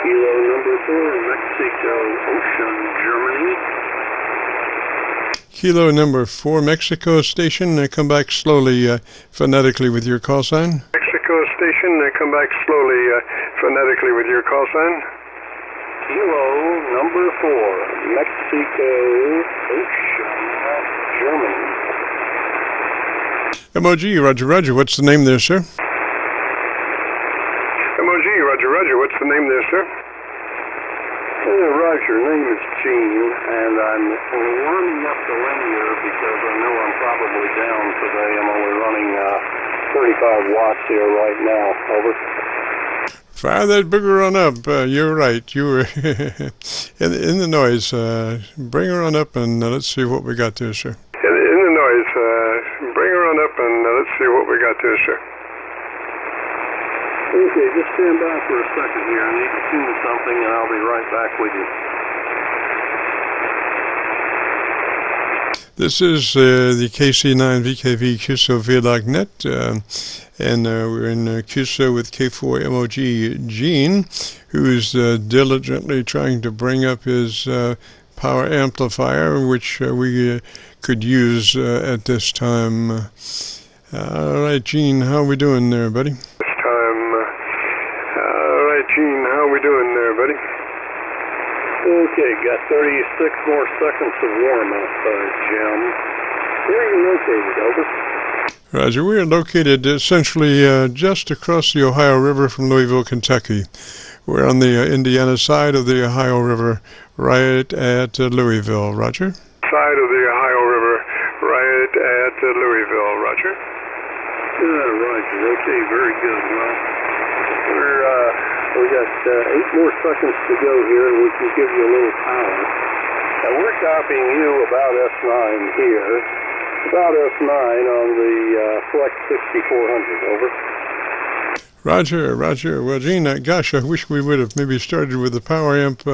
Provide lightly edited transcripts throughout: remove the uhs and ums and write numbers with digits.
Kilo number 4, Mexico Ocean, Germany. Kilo number 4, Mexico Station. Come back slowly, phonetically with your call sign. Mexico Station, come back slowly, phonetically with your call sign. Kilo number 4, Mexico Ocean, Germany. MOG, Roger, Roger. What's the name there, sir? MOG, Roger, Roger. What's the name there, sir? Roger, name is Gene, and I'm running up the linear because I know I'm probably down today. I'm only running 35 watts here right now. Over. Fire that bigger on up. You're right. You were in the noise. Bring her on up and let's see what we got there, sir. In the noise. Bring her on up and let's see what we got there, sir. Okay, just stand by for a second here. I need to tune something and I'll be right back with you. This is the KC9VKV Qso-Vlog net, and we're in Qso with K4MOG Gene, who's diligently trying to bring up his power amplifier, which we could use at this time. All right, Gene, how are we doing there, buddy? Gene, how we doing there, buddy? Okay, got 36 more seconds of warm-up, Jim. Where are you located, over? Roger, we are located essentially just across the Ohio River from Louisville, Kentucky. We're on the Indiana side of the Ohio River, right at Louisville. Roger? Side of the Ohio River, right at Louisville. Roger? Roger. Okay, very good. Well, we got 8 more seconds to go here, and we can give you a little power. Now we're copying you about S9 here, about S9 on the FLEX-6400, over. Roger, Roger. Well, Gene, gosh, I wish we would have maybe started with the power amp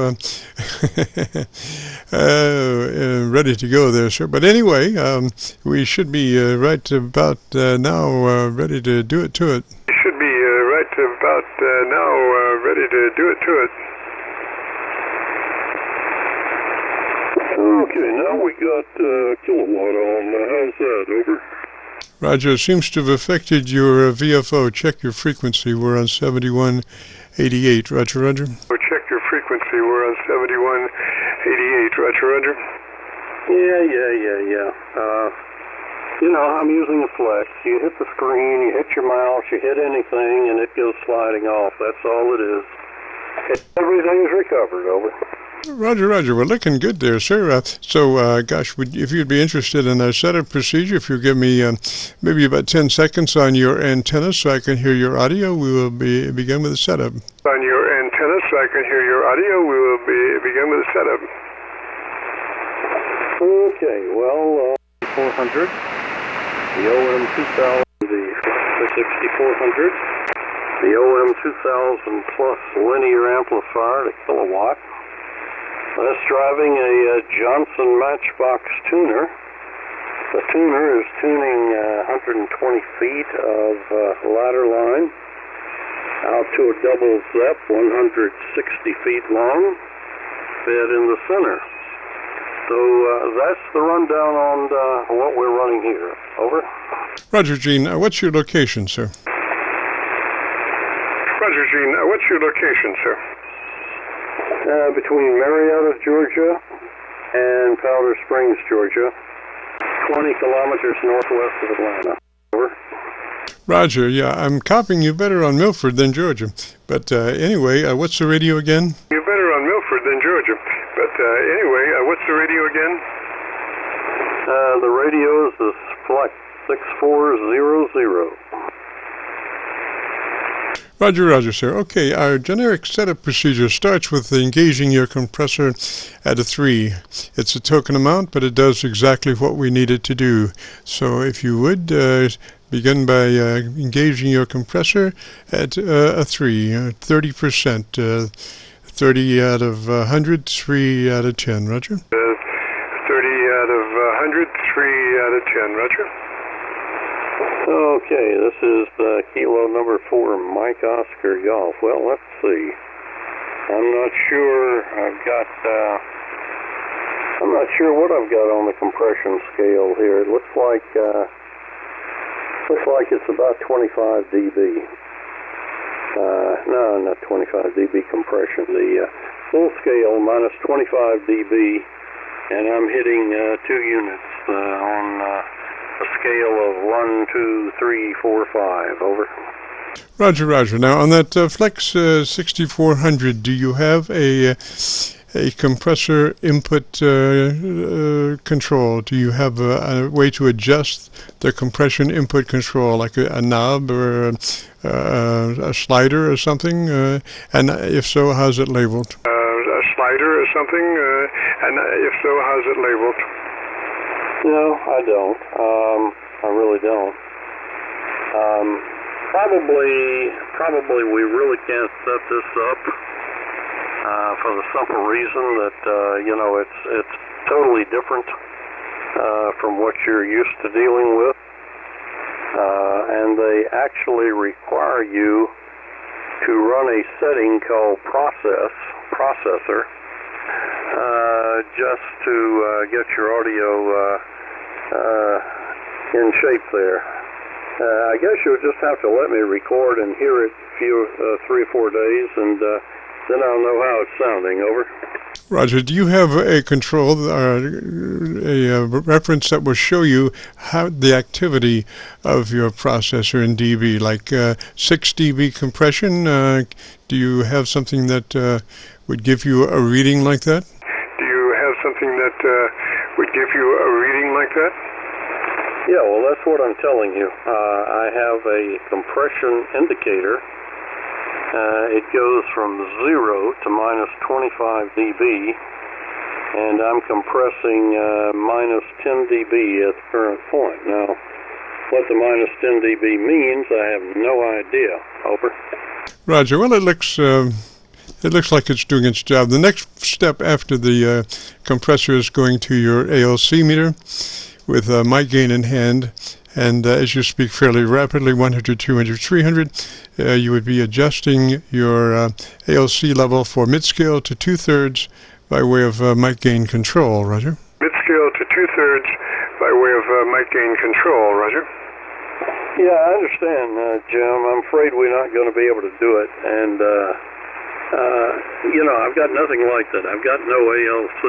ready to go there, sir. But anyway, we should be right about now ready to do it to it. About now ready to do it to it. Okay, now we got kilowatt on. How's that, over? Roger, it seems to have affected your VFO. Check your frequency. We're on 7188. Roger, Roger. Check your frequency. We're on 7188. Roger, Roger. Yeah. You know, I'm using a flex. You hit the screen, you hit your mouse, you hit anything, and it goes sliding off. That's all it is. Everything's recovered, over. Roger, Roger. We're looking good there, sir. Gosh, if you'd be interested in our setup procedure, if you give me maybe about 10 seconds on your antenna so I can hear your audio, we will begin with the setup. On your antenna so I can hear your audio, we will begin with the setup. Okay, well, 400. The OM2000, the 6400, the OM2000 plus linear amplifier to kilowatt. That's driving a Johnson Matchbox tuner. The tuner is tuning 120 feet of ladder line out to a double ZEP, 160 feet long, fed in the center. So that's the rundown on what we're running here. Over. Roger, Gene. What's your location, sir? Roger, Gene. What's your location, sir? Between Marietta, Georgia, and Powder Springs, Georgia, 20 kilometers northwest of Atlanta. Over. Roger. Yeah, I'm copying you better on Milford than Georgia. But anyway, what's the radio again? You're better on Milford than Georgia. But anyway, what's the radio again? The radio is the FLEX-6400. Roger, Roger, sir. Okay, our generic setup procedure starts with engaging your compressor at a 3. It's a token amount, but it does exactly what we need it to do. So if you would begin by engaging your compressor at a 3, 30%. 30 out of 100, 3 out of 10, Roger. 30 out of 100, 3 out of 10, Roger. Okay, this is Kilo number 4, Mike Oscar Golf. Well, let's see. I'm not sure. I'm not sure what I've got on the compression scale here. It looks like it's about 25 dB. No, not 25 dB compression. The full scale minus 25 dB, and I'm hitting 2 units on a scale of 1, 2, 3, 4, 5. Over. Roger, Roger. Now, on that FLEX-6400, do you have a compressor input control? Do you have a way to adjust the compression input control, like a knob or a slider or something? And if so, how's it labeled? A slider or something, and if so, how's it labeled? No, I don't. I really don't. Probably we really can't set this up for the simple reason that it's totally different from what you're used to dealing with, and they actually require you to run a setting called processor just to get your audio in shape there. I guess you'll just have to let me record and hear it for 3 or 4 days, and then I'll know how it's sounding. Over. Roger, do you have a control, a reference that will show you how the activity of your processor in dB, like 6 dB compression? Do you have something that would give you a reading like that? Do you have something that would give you a reading like that? Yeah, well, that's what I'm telling you. I have a compression indicator. It goes from 0 to minus 25 dB, and I'm compressing minus 10 dB at the current point. Now, what the minus 10 dB means, I have no idea. Over. Roger. Well, it looks like it's doing its job. The next step after the compressor is going to your ALC meter with mic gain in hand, and as you speak fairly rapidly, 100, 200, 300, you would be adjusting your ALC level for mid-scale to 2/3 by way of mic gain control. Roger. Mid-scale to 2/3 by way of mic gain control. Roger. Yeah, I understand, Jim. I'm afraid we're not going to be able to do it, and I've got nothing like that. I've got no ALC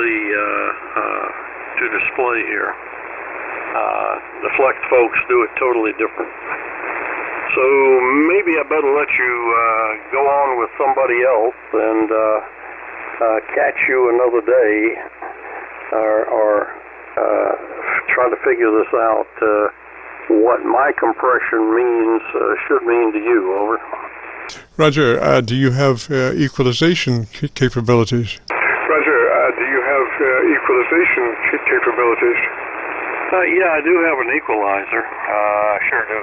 to display here. The Flex folks do it totally different. So maybe I better let you go on with somebody else and catch you another day, or try to figure this out, what my compression should mean to you. Over. Roger, do you have equalization capabilities? Roger, do you have equalization capabilities? Yeah, I do have an equalizer. I sure do.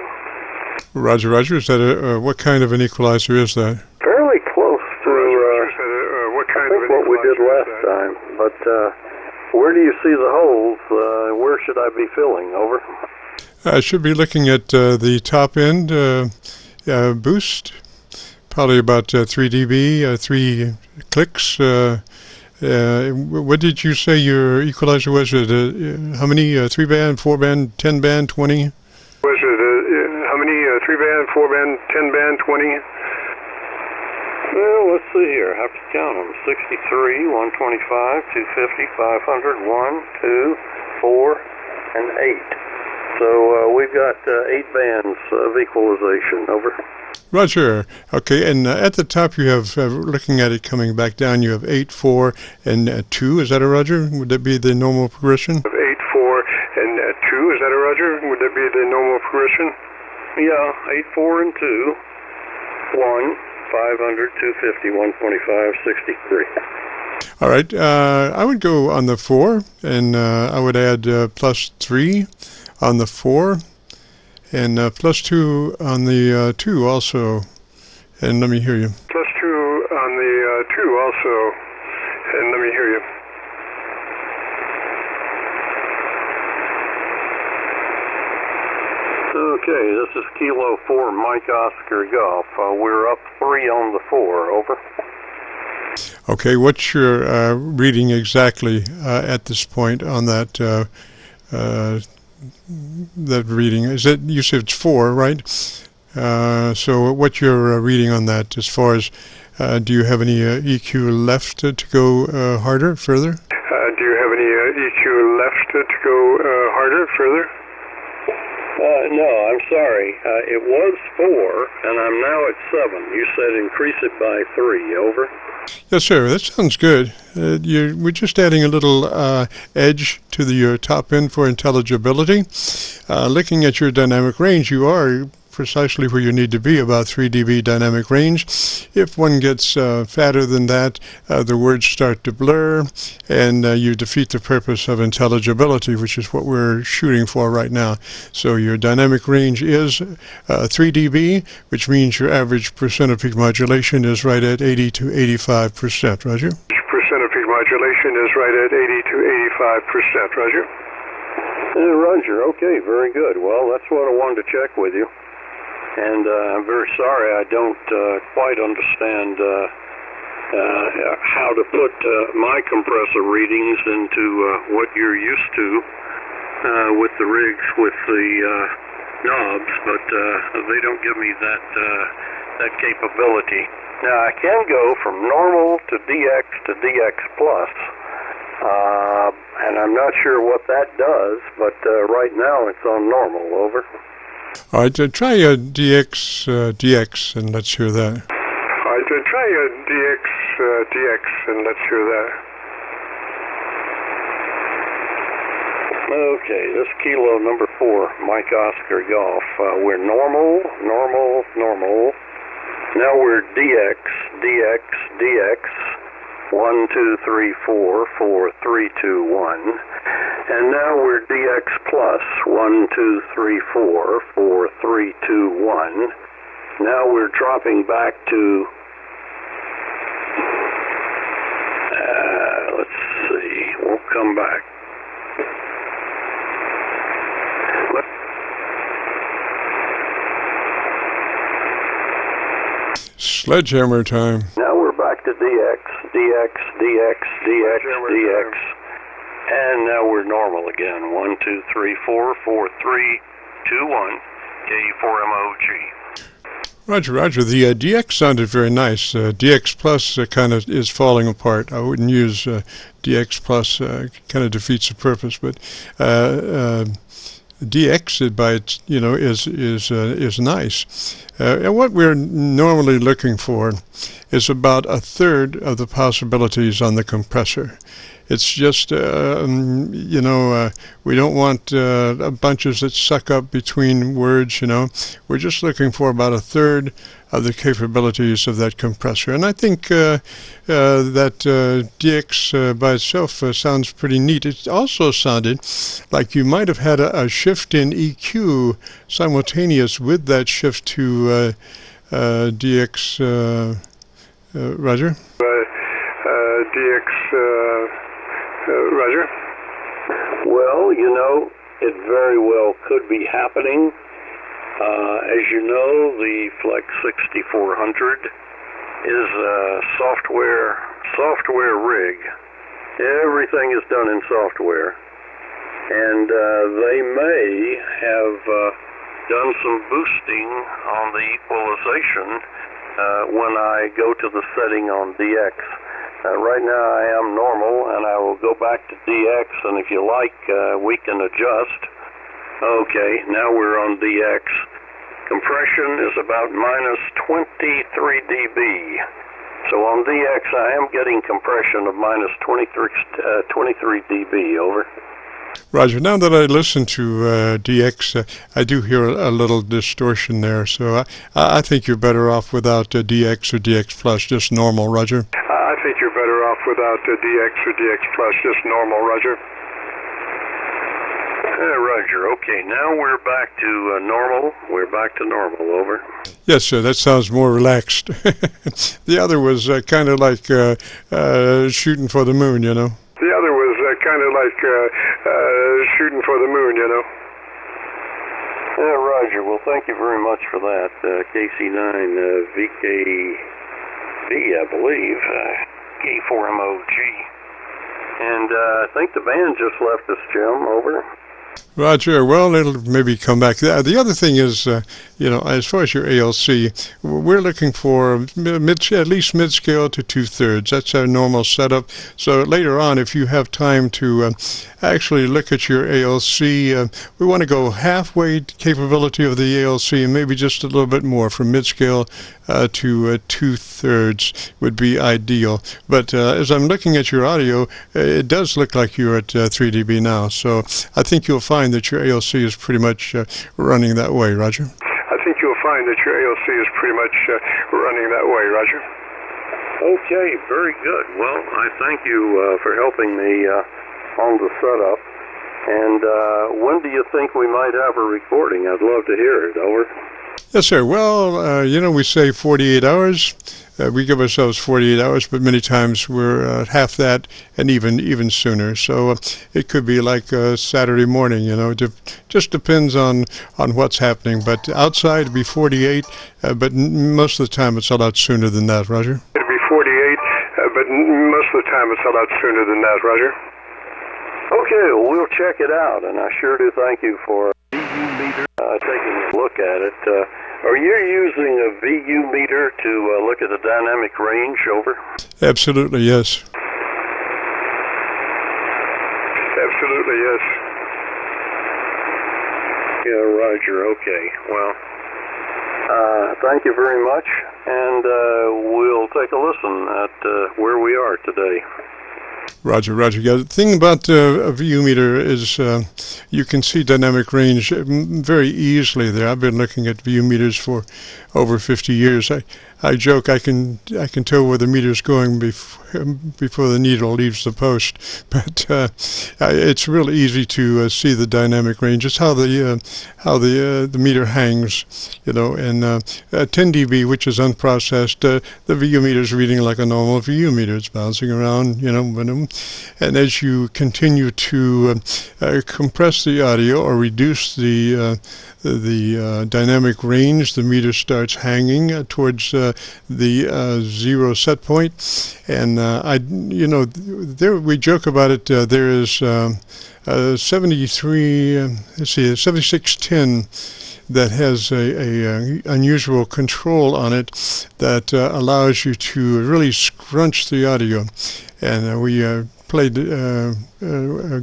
Roger, Roger. Is that what kind of an equalizer is that? Fairly close to what kind of what we did last time. But where do you see the holes? Where should I be filling? Over. I should be looking at the top end boost, probably about 3 dB, 3 clicks. What did you say your equalizer was? How many? 3-band, 4-band, 10-band, 20? Was it how many? 3-band, 4-band, 10-band, 20? Well, let's see here. I have to count them. 63, 125, 250, 500, 1, 2, 4, and 8. So we've got 8 bands of equalization. Over. Roger. Okay, and at the top you have, looking at it coming back down, you have 8, 4, and 2. Is that a Roger? Would that be the normal progression? 8, 4, and 2. Is that a Roger? Would that be the normal progression? Yeah, 8, 4, and 2. 1, 500, 250, 125, 63. All right. I would go on the 4, and I would add +3 on the 4. And +2 on the 2 also. And let me hear you. +2 on the 2 also. And let me hear you. Okay, this is Kilo 4 Mike Oscar Golf. We're up 3 on the 4. Over. Okay, what's your reading exactly at this point on that that reading? Is it, you said it's 4, right? So what's your reading on that as far as, do you have any EQ left to go harder, further? Do you have any EQ left to go harder, further? No, I'm sorry. It was 4, and I'm now at 7. You said increase it by 3. Over. Yes, sir. That sounds good. We're just adding a little edge to your top end for intelligibility. Looking at your dynamic range, you are precisely where you need to be, about 3 dB dynamic range. If one gets fatter than that, the words start to blur, and you defeat the purpose of intelligibility, which is what we're shooting for right now. So your dynamic range is 3 dB, which means your average percent of peak modulation is right at 80 to 85%. Roger? Percent of peak modulation is right at 80 to 85%. Roger? Roger. Okay, very good. Well, that's what I wanted to check with you. And I'm very sorry I don't quite understand how to put my compressor readings into what you're used to with the rigs with the knobs, but they don't give me that capability. Now I can go from normal to DX to DX plus, and I'm not sure what that does, but right now it's on normal. Over. All right, try a DX, and let's hear that. All right, try a DX, and let's hear that. Okay, this kilo number 4, Mike Oscar Golf. We're normal. Now we're DX. 1, 2, 3, 4, 4, 3, 2, 1. And now we're DX plus. 1, 2, 3, 4, 4, 3, 2, 1. Now we're dropping back to, let's see, we'll come back. Sledgehammer time. Now we're back to DX. And now we're normal again. 1, 2, 3, 4, 4, 3, 2, 1. K4MOG. Roger. The DX sounded very nice. DX Plus kind of is falling apart. I wouldn't use DX Plus. Kind of defeats the purpose. But DX by its, is nice. And what we're normally looking for is about 1/3 of the possibilities on the compressor. It's just, we don't want bunches that suck up between words, We're just looking for about 1/3 of the capabilities of that compressor. And I think that DX by itself sounds pretty neat. It also sounded like you might have had a shift in EQ simultaneous with that shift to DX, Roger? DX, Roger? Well, it very well could be happening. As you know, the FLEX-6400 is a software rig. Everything is done in software. And they may have done some boosting on the equalization when I go to the setting on DX. Right now I am normal, and I will go back to DX, and if you like, we can adjust. Okay, now we're on DX. Compression is about minus 23 dB. So on DX, I am getting compression of minus 23 dB, over. Roger. Now that I listen to DX, I do hear a little distortion there, so I think you're better off without DX or DX Plus, just normal, Roger. I think you're better off without DX or DX Plus, just normal, Roger. Roger. Okay, now we're back to normal. We're back to normal, over. Yes, sir, that sounds more relaxed. The other was kind of like shooting for the moon, The other was kind of like shooting for the moon, Roger. Well, thank you very much for that. KC9VKV, I believe. GENE-K4MOG. And I think the band just left us, Jim. Over. Roger. Well, it'll maybe come back. The other thing is, as far as your ALC, we're looking for at least mid-scale to 2/3. That's our normal setup. So later on, if you have time to actually look at your ALC, we want to go halfway capability of the ALC and maybe just a little bit more from mid-scale to 2/3 would be ideal. But as I'm looking at your audio, it does look like you're at 3 dB now. So I think you'll find that your ALC is pretty much running that way, Roger. I think you'll find that your ALC is pretty much running that way, Roger. Okay, very good. Well, I thank you for helping me on the setup. And when do you think we might have a recording? I'd love to hear it. Over. Yes, sir. Well, we say 48 hours. We give ourselves 48 hours, but many times we're half that and even sooner. So it could be like Saturday morning, just depends on what's happening. But outside it'd be 48, but most of the time it's a lot sooner than that, Roger. It'd be 48, but most of the time it's a lot sooner than that, Roger. Okay, well, we'll check it out, and I sure do thank you for taking a look at it. Are you using a VU meter to look at the dynamic range? Over. Absolutely, yes. Absolutely, yes. Yeah, Roger. Okay. Well, thank you very much, and we'll take a listen at where we are today. Roger. Yeah, the thing about a VU meter is you can see dynamic range very easily there. I've been looking at VU meters for over 50 years. I joke I can tell where the meter's going before the needle leaves the post, but it's real easy to see the dynamic range. It's how the meter hangs, and 10 dB, which is unprocessed. The VU meter is reading like a normal VU meter. It's bouncing around, and as you continue to compress the audio or reduce the dynamic range, the meter starts hanging towards the zero set point, and there we joke about it. There is 7610 that has a unusual control on it that allows you to really scrunch the audio, and we played a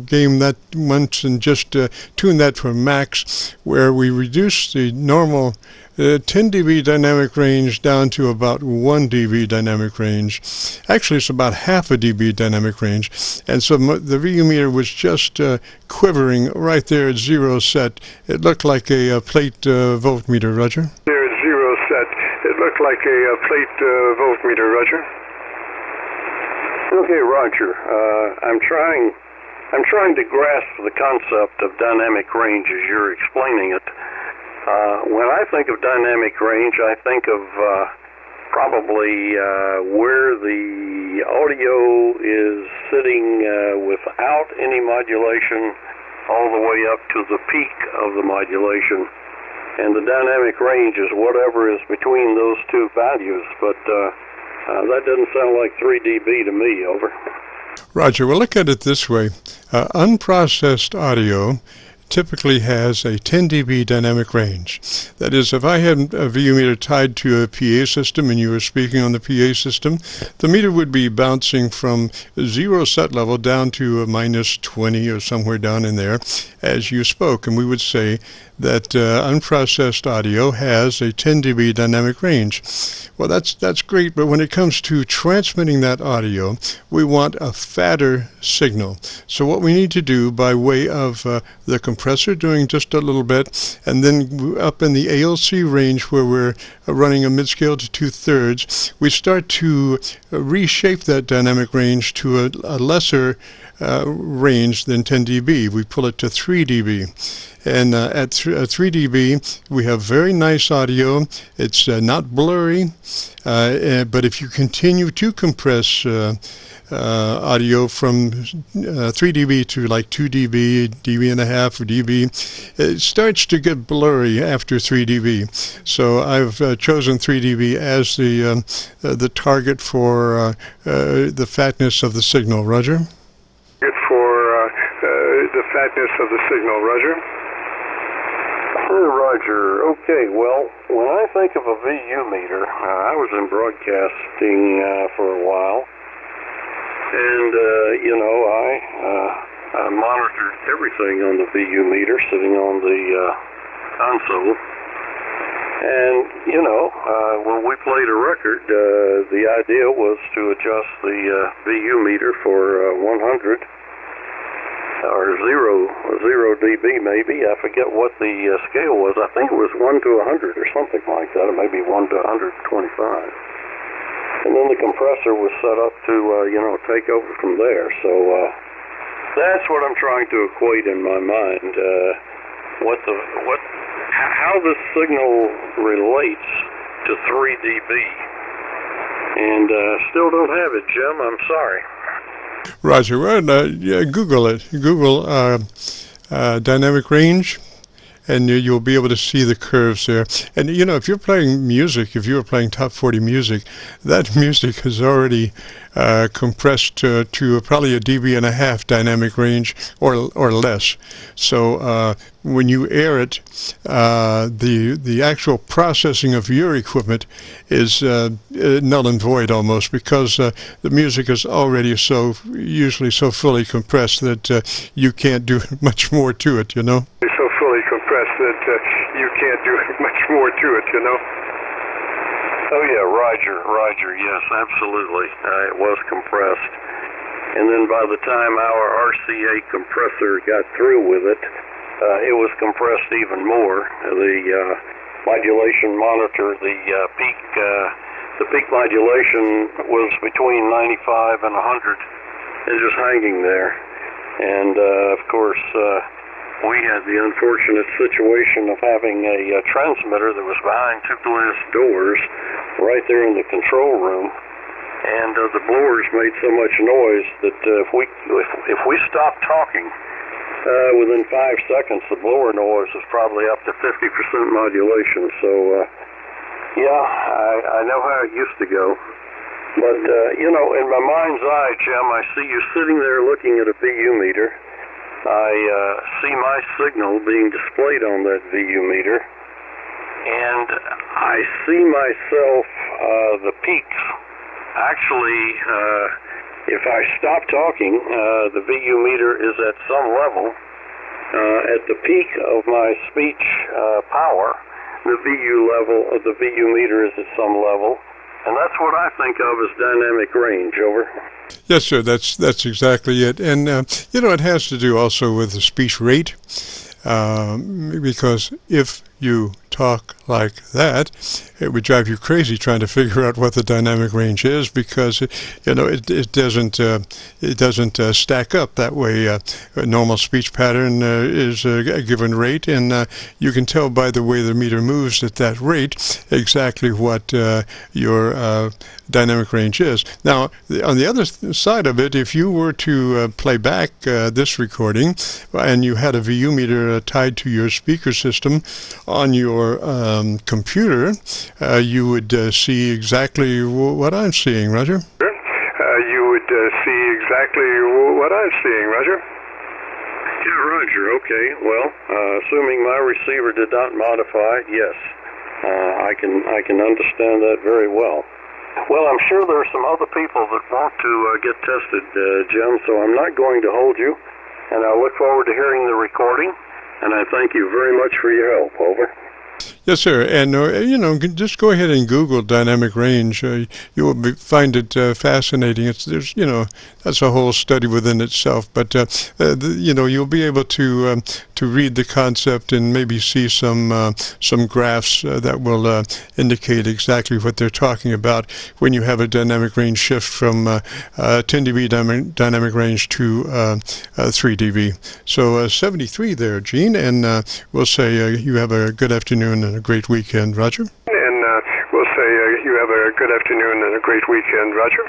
game that once and just tuned that for max, where we reduced the normal 10 dB dynamic range down to about 1 dB dynamic range. Actually, it's about half a dB dynamic range, and so the VU meter was just quivering right there at zero set. It looked like a plate voltmeter, Roger. There at zero set, it looked like a plate voltmeter, Roger. Okay, Roger. I'm trying to grasp the concept of dynamic range as you're explaining it. When I think of dynamic range, I think of probably where the audio is sitting without any modulation all the way up to the peak of the modulation. And the dynamic range is whatever is between those two values, but that doesn't sound like 3 dB to me. Over. Roger, well, look at it this way. Unprocessed audio typically has a 10 dB dynamic range. That is, if I had a VU meter tied to a PA system and you were speaking on the PA system, the meter would be bouncing from zero set level down to a minus 20 or somewhere down in there as you spoke, and we would say that unprocessed audio has a 10 dB dynamic range. Well, that's great, but when it comes to transmitting that audio, we want a fatter signal. So what we need to do by way of the compressor doing just a little bit, and then up in the ALC range where we're running a mid-scale to 2/3, we start to reshape that dynamic range to a lesser range than 10 dB. We pull it to 3 dB. And at 3 dB, we have very nice audio. It's not blurry, but if you continue to compress audio from 3 dB to like 2 dB, dB and a half, or dB, it starts to get blurry after 3 dB. So I've chosen 3 dB as the target for the fatness of the signal. Roger? For the fatness of the signal. Roger? Roger. Okay, well, when I think of a VU meter, I was in broadcasting for a while, and, you know, I monitored everything on the VU meter sitting on the console. And, you know, when we played a record, the idea was to adjust the VU meter for 100 or 0 dB maybe. I forget what the scale was. I think it was 1 to 100 or something like that, or maybe 1 to 125. And then the compressor was set up to, you know, take over from there. So that's what I'm trying to equate in my mind. How this signal relates to 3 dB. And still don't have it, Jim. I'm sorry. Roger. Well, Google it. Google dynamic range, and you'll be able to see the curves there. And, you know, if you're playing music, if you were playing top 40 music, that music is already compressed to probably a dB and a half dynamic range or less. So when you air it, the actual processing of your equipment is null and void almost, because the music is already usually so fully compressed that you can't do much more to it, you know. So fully compressed that you can't do much more to it, you know. Oh yeah, Roger, yes, absolutely. It was compressed. And then by the time our RCA compressor got through with it, it was compressed even more. The modulation monitor, the peak modulation was between 95 and 100, and just hanging there. And of course, we had the unfortunate situation of having a transmitter that was behind two glass doors right there in the control room, and the blowers made so much noise that if we stopped talking, within 5 seconds the blower noise was probably up to 50% modulation. So yeah, I know how it used to go. But you know, in my mind's eye, Jim, I see you sitting there looking at a VU meter. I see my signal being displayed on that VU meter, and I see myself, the peaks. Actually, if I stop talking, the VU meter is at some level. At the peak of my speech power, the VU level of the VU meter is at some level. And that's what I think of as dynamic range. Over. Yes, sir. That's exactly it. And you know, it has to do also with the speech rate, because if you talk like that, it would drive you crazy trying to figure out what the dynamic range is, because you know it doesn't stack up that way. A normal speech pattern is a given rate, and you can tell by the way the meter moves at that rate exactly what your dynamic range is. Now, on the other side of it, if you were to play back this recording and you had a VU meter tied to your speaker system on your computer, you would see exactly what I'm seeing, Roger. You would see exactly what I'm seeing, Roger. Yeah, Roger. Okay. Well, assuming my receiver did not modify it, yes, I can understand that very well. Well, I'm sure there are some other people that want to get tested, Jim, so I'm not going to hold you, and I look forward to hearing the recording, and I thank you very much for your help. Over. Yes, sir. And, just go ahead and Google dynamic range. You will find it fascinating. That's a whole study within itself. But, you'll be able to read the concept and maybe see some graphs that will indicate exactly what they're talking about when you have a dynamic range shift from 10 dB dynamic range to 3 dB. So 73 there, Gene, and we'll say you have a good afternoon and a great weekend, Roger. And we'll say you have a good afternoon and a great weekend, Roger.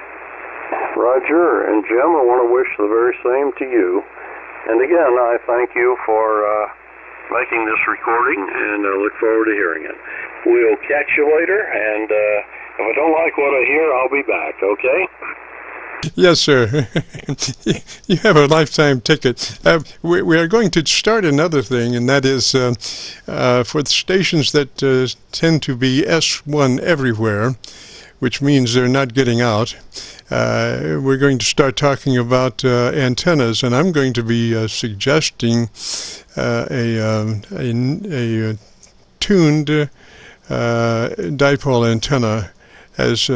Roger and Jim, I want to wish the very same to you. And again, I thank you for making this recording, and I look forward to hearing it. We'll catch you later, and if I don't like what I hear, I'll be back, okay? Yes, sir. You have a lifetime ticket. We are going to start another thing, and that is for the stations that tend to be S1 everywhere, which means they're not getting out. We're going to start talking about antennas, and I'm going to be suggesting a tuned dipole antenna as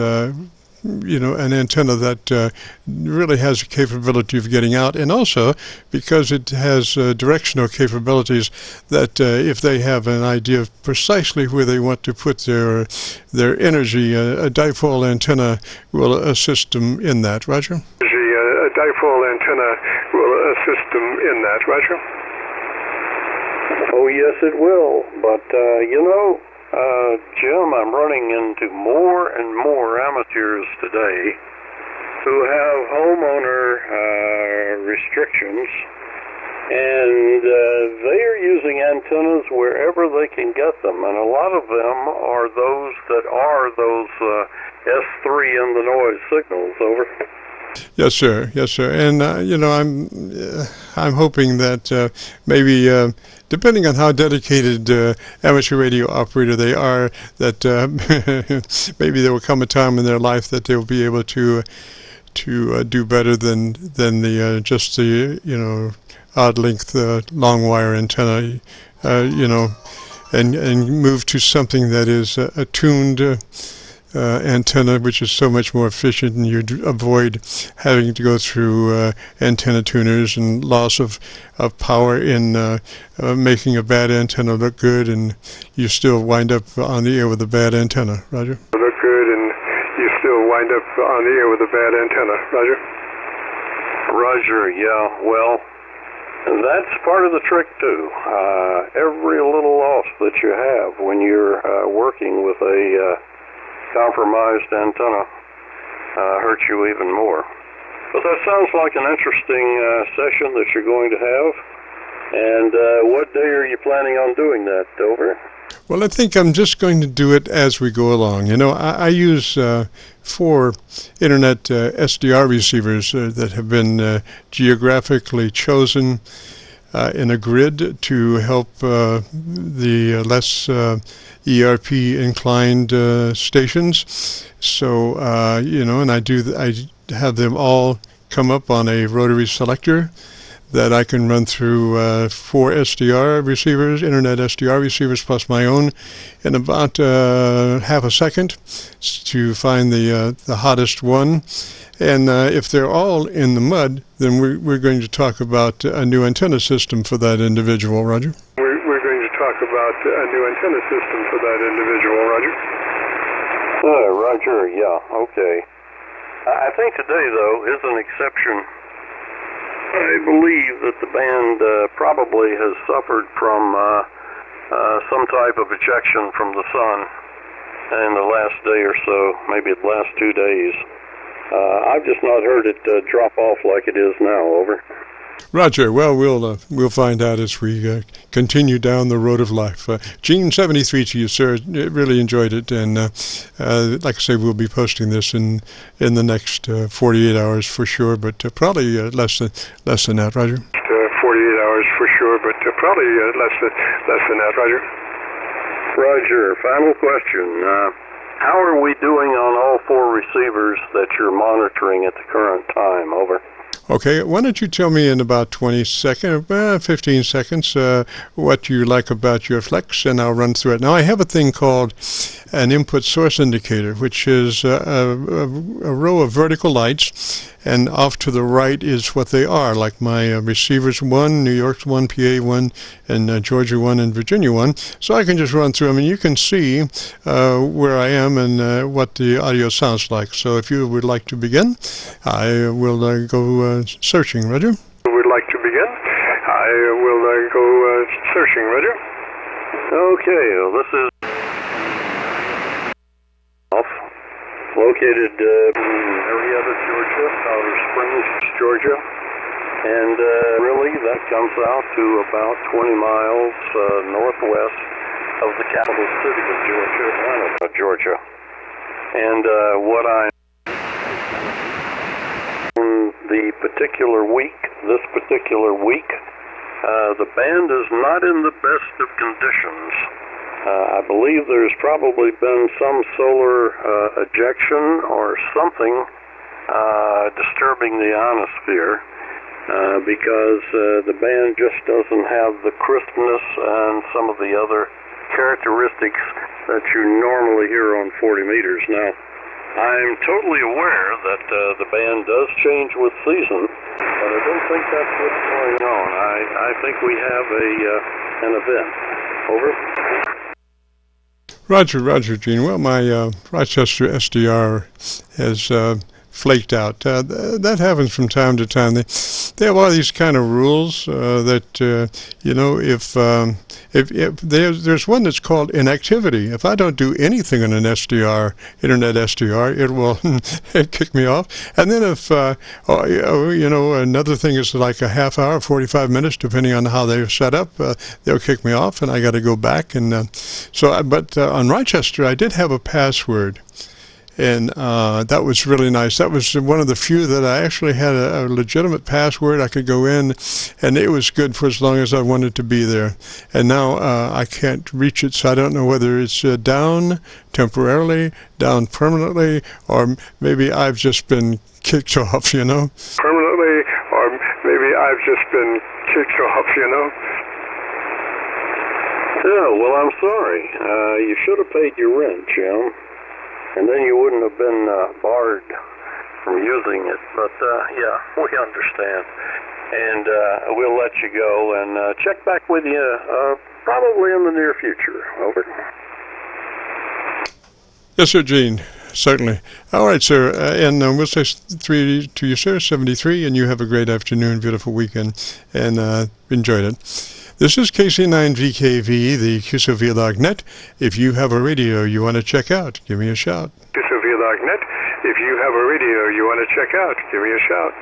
an antenna that really has the capability of getting out, and also because it has directional capabilities that if they have an idea of precisely where they want to put their energy, a dipole antenna will assist them in that. Roger? A dipole antenna will assist them in that, Roger? Oh, yes, it will. But, Jim, I'm running into more and more amateurs today who have homeowner restrictions, and they are using antennas wherever they can get them, and a lot of them are those that are those S3 in the noise signals. Over. Yes, sir. Yes, sir. And I'm hoping that maybe, depending on how dedicated amateur radio operator they are, that maybe there will come a time in their life that they will be able to do better than the just the odd length long wire antenna, and move to something that is a tuned antenna, which is so much more efficient, and you avoid having to go through antenna tuners and loss of power in making a bad antenna look good, and you still wind up on the air with a bad antenna. Roger? Look good, and you still wind up on the air with a bad antenna. Roger? Roger, yeah. Well, that's part of the trick, too. Every little loss that you have when you're working with a compromised antenna hurts you even more. But that sounds like an interesting session that you're going to have. And what day are you planning on doing that, Over? Well, I think I'm just going to do it as we go along. I use 4 internet SDR receivers that have been geographically chosen in a grid to help the less ERP inclined stations. So and I have them all come up on a rotary selector that I can run through 4 SDR receivers, internet SDR receivers plus my own, in about half a second to find the hottest one. And if they're all in the mud, then we're going to talk about a new antenna system for that individual. Roger? We're going to talk about a new antenna system for that individual. Roger? Roger, yeah, okay. I think today, though, is an exception. I believe that the band probably has suffered from some type of ejection from the sun in the last day or so, maybe the last 2 days. I've just not heard it drop off like it is now. Over. Roger. Well, we'll find out as we continue down the road of life. Gene, 73 to you, sir. Really enjoyed it, and like I say, we'll be posting this in the next 48 hours for sure, but probably less than that. Roger. 48 hours for sure, but probably less than that. Roger. Roger. Final question. How are we doing on all 4 receivers that you're monitoring at the current time? Over. Okay, why don't you tell me in about 15 seconds, what you like about your Flex, and I'll run through it. Now, I have a thing called an input source indicator, which is a row of vertical lights, and off to the right is what they are, like my receivers 1, New York's 1, PA 1, and Georgia 1, and Virginia 1. So I can just run through them, and you can see where I am and what the audio sounds like. So if you would like to begin, I will go searching. Roger? Would like to begin? I will go searching. Roger? Okay, well, this is located in Marietta, Georgia, Powder Springs, Georgia, and really that comes out to about 20 miles northwest of the capital city of Georgia, Atlanta, Georgia. And what I this particular week, the band is not in the best of conditions. I believe there's probably been some solar ejection or something disturbing the ionosphere because the band just doesn't have the crispness and some of the other characteristics that you normally hear on 40 meters. Now, I'm totally aware that the band does change with season, but I don't think that's what's going on. I think we have an event. Over. Roger, Gene. Well, my Rochester SDR has flaked out. That happens from time to time. They have all these kind of rules that you know, if there's one that's called inactivity. If I don't do anything on an SDR, internet SDR, it will kick me off. And then if you know, another thing is like a half hour, 45 minutes, depending on how they're set up, they'll kick me off, and I got to go back. And but on Rochester, I did have a password. And that was really nice. That was one of the few that I actually had a legitimate password. I could go in, and it was good for as long as I wanted to be there. And now I can't reach it, so I don't know whether it's down temporarily, down permanently, or maybe I've just been kicked off, you know? Permanently, or maybe I've just been kicked off, you know? Yeah, well, I'm sorry. You should have paid your rent, Jim. And then you wouldn't have been barred from using it. But, yeah, we understand. And we'll let you go and check back with you probably in the near future. Over. Yes, sir, Gene. Certainly. All right, sir. And we'll say 3 to you, sir, 73, and you have a great afternoon, beautiful weekend, and enjoyed it. This is KC9VKV, the Qso-Vlog net. If you have a radio you want to check out, give me a shout. Qso-Vlog net. If you have a radio you want to check out, give me a shout.